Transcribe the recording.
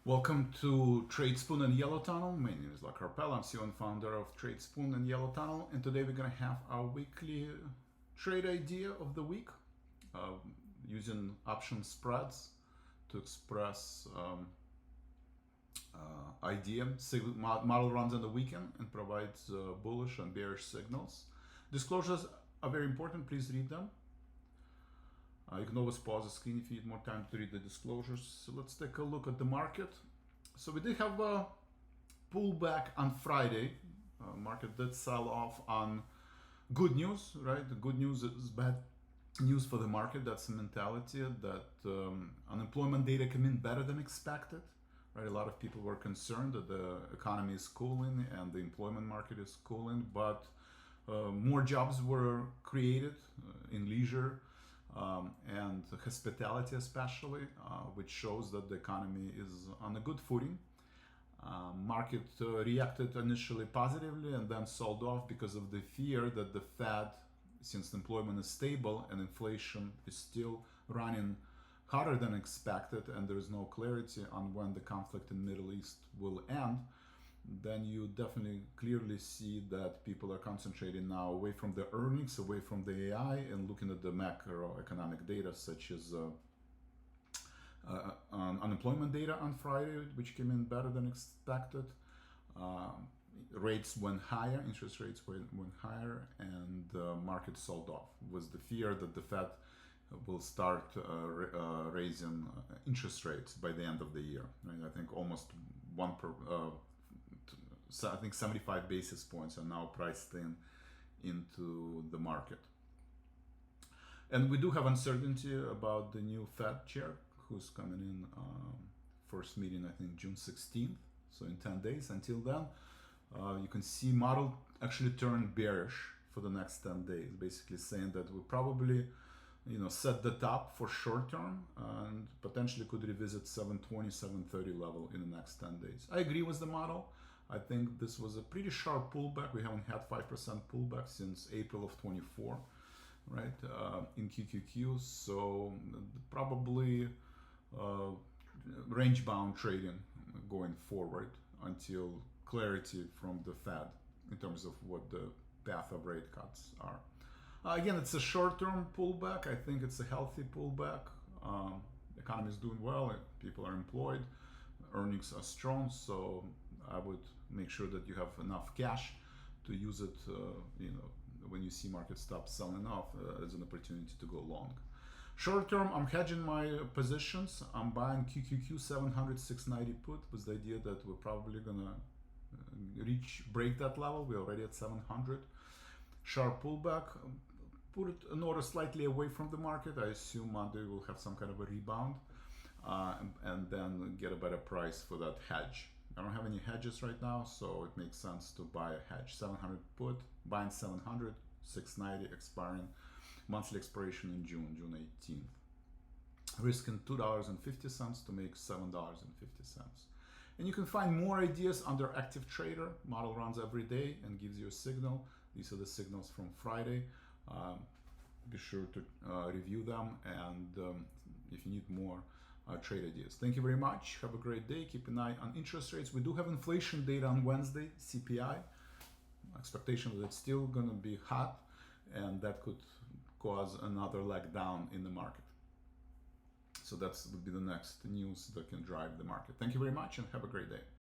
Welcome to TradeSpoon and YellowTunnel. My name is Vlad, I'm CEO and founder of TradeSpoon and YellowTunnel, and today we're going to have our weekly trade idea of the week using option spreads to express model runs on the weekend and provides bullish and bearish signals. Disclosures are very important. Please read them. You can always pause the screen if you need more time to read the disclosures. So let's take a look at the market. So we did have a pullback on Friday. Market did sell off on good news, right? The good news is bad news for the market. That's the mentality that unemployment data came in better than expected, right? A lot of people were concerned that the economy is cooling and the employment market is cooling, but more jobs were created in leisure and hospitality especially, which shows that the economy is on a good footing. Market reacted initially positively and then sold off because of the fear that the Fed, since employment is stable and inflation is still running harder than expected and there is no clarity on when the conflict in the Middle East will end, then you definitely clearly see that people are concentrating now away from the earnings, away from the AI, and looking at the macroeconomic data such as unemployment data on Friday, which came in better than expected. Rates went higher, interest rates went higher, and the market sold off. Was the fear that the Fed will start raising interest rates by the end of the year. Right? I think almost 75 basis points are now priced into the market. And we do have uncertainty about the new Fed chair who's coming in first meeting, I think June 16th. So in 10 days. Until then, you can see model actually turn bearish for the next 10 days, basically saying that we'll probably set the top for short term and potentially could revisit 720, 730 level in the next 10 days. I agree with the model. I think this was a pretty sharp pullback. We haven't had 5% pullback since April of 24, right, in QQQ. So probably range-bound trading going forward until clarity from the Fed in terms of what the path of rate cuts are. Again, it's a short-term pullback. I think it's a healthy pullback. The economy is doing well. People are employed. Earnings are strong. So I would make sure that you have enough cash to use it, when you see market stop selling off as an opportunity to go long. Short-term, I'm hedging my positions. I'm buying QQQ 700, 690 put with the idea that we're probably going to break that level. We're already at 700. Sharp pullback. Put it an order slightly away from the market. I assume Monday will have some kind of a rebound and then get a better price for that hedge. I don't have any hedges right now, so it makes sense to buy a hedge. 700 put, buying 700, 690 expiring, monthly expiration in June 18th. Risking $2.50 to make $7.50. And you can find more ideas under Active Trader. Model runs every day and gives you a signal. These are the signals from Friday. Be sure to review them, and if you need more trade ideas. Thank you very much. Have a great day. Keep an eye on interest rates. We do have inflation data on Wednesday, CPI. Expectation that it's still going to be hot, and that could cause another leg down in the market. So that would be the next news that can drive the market. Thank you very much and have a great day.